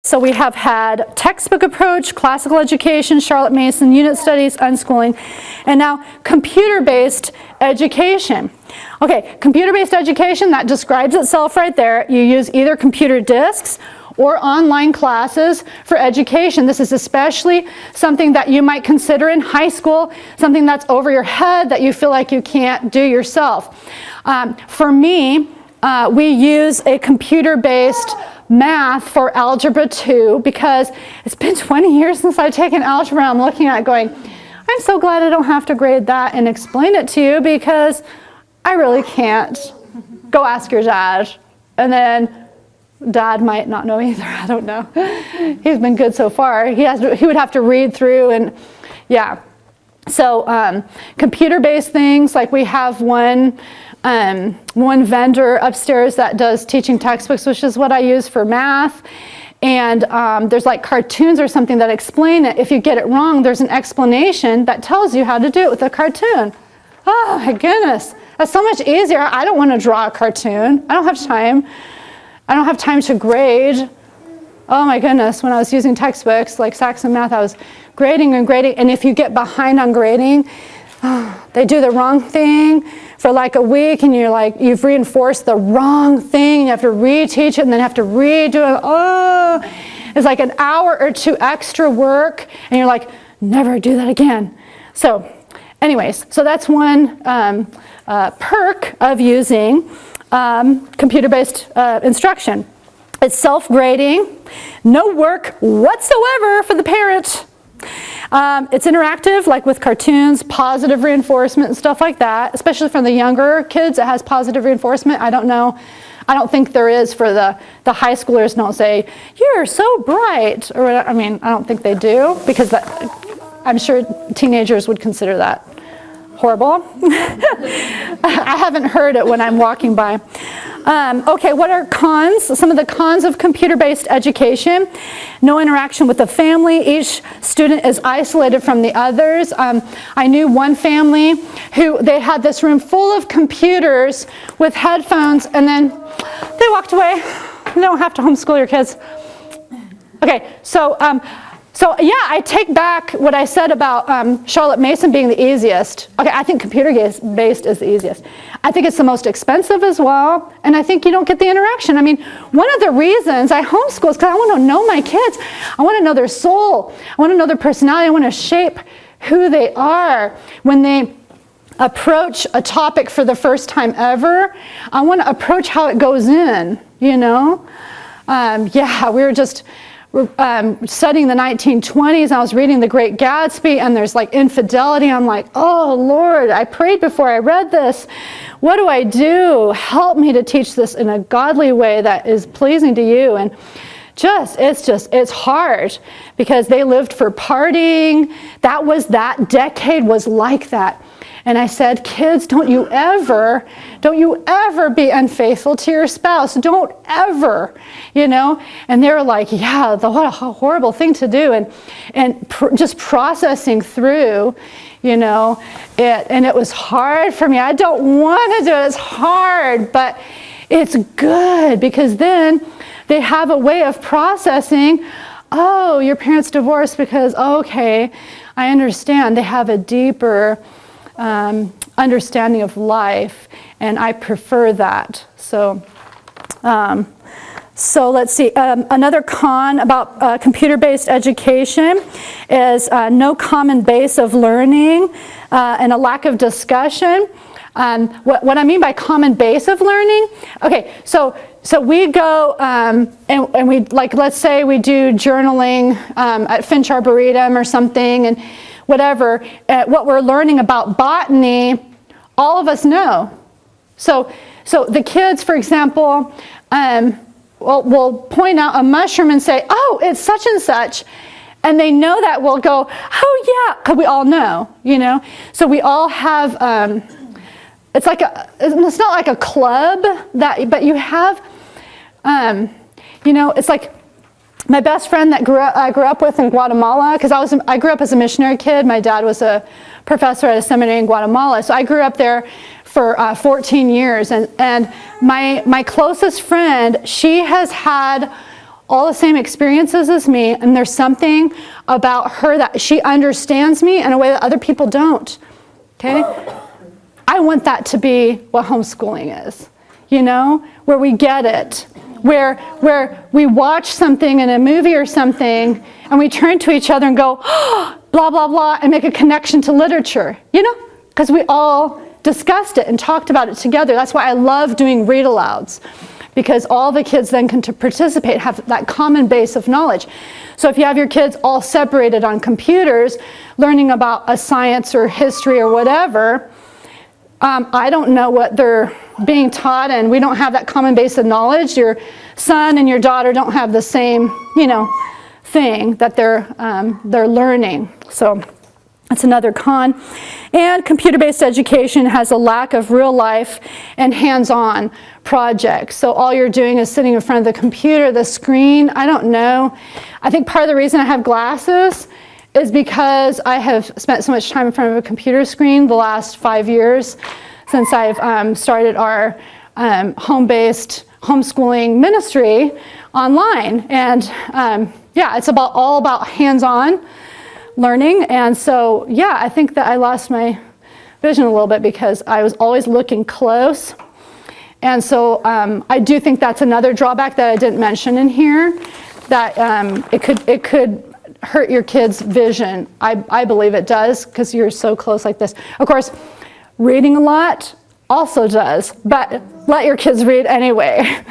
So we have had textbook approach, classical education, Charlotte Mason, unit studies, unschooling, and now computer-based education. Okay, computer-based education, that describes itself right there. You use either computer disks or online classes for education. This is especially something that you might consider in high school, something that's over your head that you feel like you can't do yourself. For me, we use a computer-based math for Algebra 2 because it's been 20 years since I've taken algebra. I'm looking at it going, I'm so glad I don't have to grade that and explain it to you because I really can't. Go ask your dad. And then Dad might not know either. I don't know. He's been good so far. He would have to read through and yeah. So computer-based things, like we have one vendor upstairs that does teaching textbooks, which is what I use for math. And there's like cartoons or something that explain it. If you get it wrong, there's an explanation that tells you how to do it with a cartoon. Oh my goodness, that's so much easier. I don't want to draw a cartoon. I don't have time. I don't have time to grade. Oh my goodness, when I was using textbooks like Saxon Math, I was grading and grading. And if you get behind on grading, they do the wrong thing for like a week and you're like, you've reinforced the wrong thing. You have to reteach it and then have to redo it. Oh, it's like an hour or two extra work and you're like, never do that again. So anyways, so that's one perk of using computer-based instruction. It's self-grading, no work whatsoever for the parent. It's interactive, like with cartoons, positive reinforcement and stuff like that, especially for the younger kids. It has positive reinforcement. I don't know. I don't think there is for the high schoolers. Don't say, you're so bright. Or I mean, I don't think they do because I'm sure teenagers would consider that horrible. I haven't heard it when I'm walking by. Okay, what are cons? Some of the cons of computer-based education. No interaction with the family. Each student is isolated from the others. I knew one family who they had this room full of computers with headphones and then they walked away. You don't have to homeschool your kids. Okay, so yeah, I take back what I said about Charlotte Mason being the easiest. Okay, I think computer-based is the easiest. I think it's the most expensive as well, and I think you don't get the interaction. I mean, one of the reasons I homeschool is because I want to know my kids. I want to know their soul. I want to know their personality. I want to shape who they are when they approach a topic for the first time ever. I want to approach how it goes in, you know? Yeah, we were just studying the 1920s. I was reading The Great Gatsby and there's like infidelity. I'm like, oh Lord, I prayed before I read this. What do I do? Help me to teach this in a godly way that is pleasing to you. And it's hard because they lived for partying. That decade was like that. And I said, kids, don't you ever be unfaithful to your spouse. Don't ever, you know. And they were like, yeah, what a horrible thing to do. And just processing through, you know, it. And it was hard for me. I don't want to do it. It's hard, but it's good because then they have a way of processing. Oh, your parents divorced because, okay, I understand. They have a deeper understanding of life, and I prefer that. So let's see. Another con about computer-based education is no common base of learning and a lack of discussion. What I mean by common base of learning, okay, so we go and we, like, let's say we do journaling at Finch Arboretum or something, and whatever, what we're learning about botany, all of us know. So the kids, for example, will point out a mushroom and say, oh, it's such and such. And they know that we'll go, oh yeah, because we all know, you know. So we all have, it's not like a club, but you have, you know, it's like, my best friend that I grew up with in Guatemala, because I grew up as a missionary kid. My dad was a professor at a seminary in Guatemala, so I grew up there for 14 years. And my closest friend, she has had all the same experiences as me, and there's something about her that she understands me in a way that other people don't. Okay? I want that to be what homeschooling is, you know, where we get it, where we watch something in a movie or something, and we turn to each other and go, oh, blah, blah, blah, and make a connection to literature, you know, because we all discussed it and talked about it together. That's why I love doing read-alouds, because all the kids then can participate, have that common base of knowledge. So if you have your kids all separated on computers, learning about a science or history or whatever, I don't know what they're being taught, and we don't have that common base of knowledge. Your son and your daughter don't have the same, you know, thing that they're learning. So that's another con. And computer-based education has a lack of real life and hands-on projects. So all you're doing is sitting in front of the computer, the screen. I don't know. I think part of the reason I have glasses is because I have spent so much time in front of a computer screen the last 5 years since I've started our home-based homeschooling ministry online. And yeah, it's all about hands-on learning. And so, yeah, I think that I lost my vision a little bit because I was always looking close. And so I do think that's another drawback that I didn't mention in here, that it could hurt your kids' vision. I believe it does, because you're so close like this. Of course, reading a lot also does, but let your kids read anyway.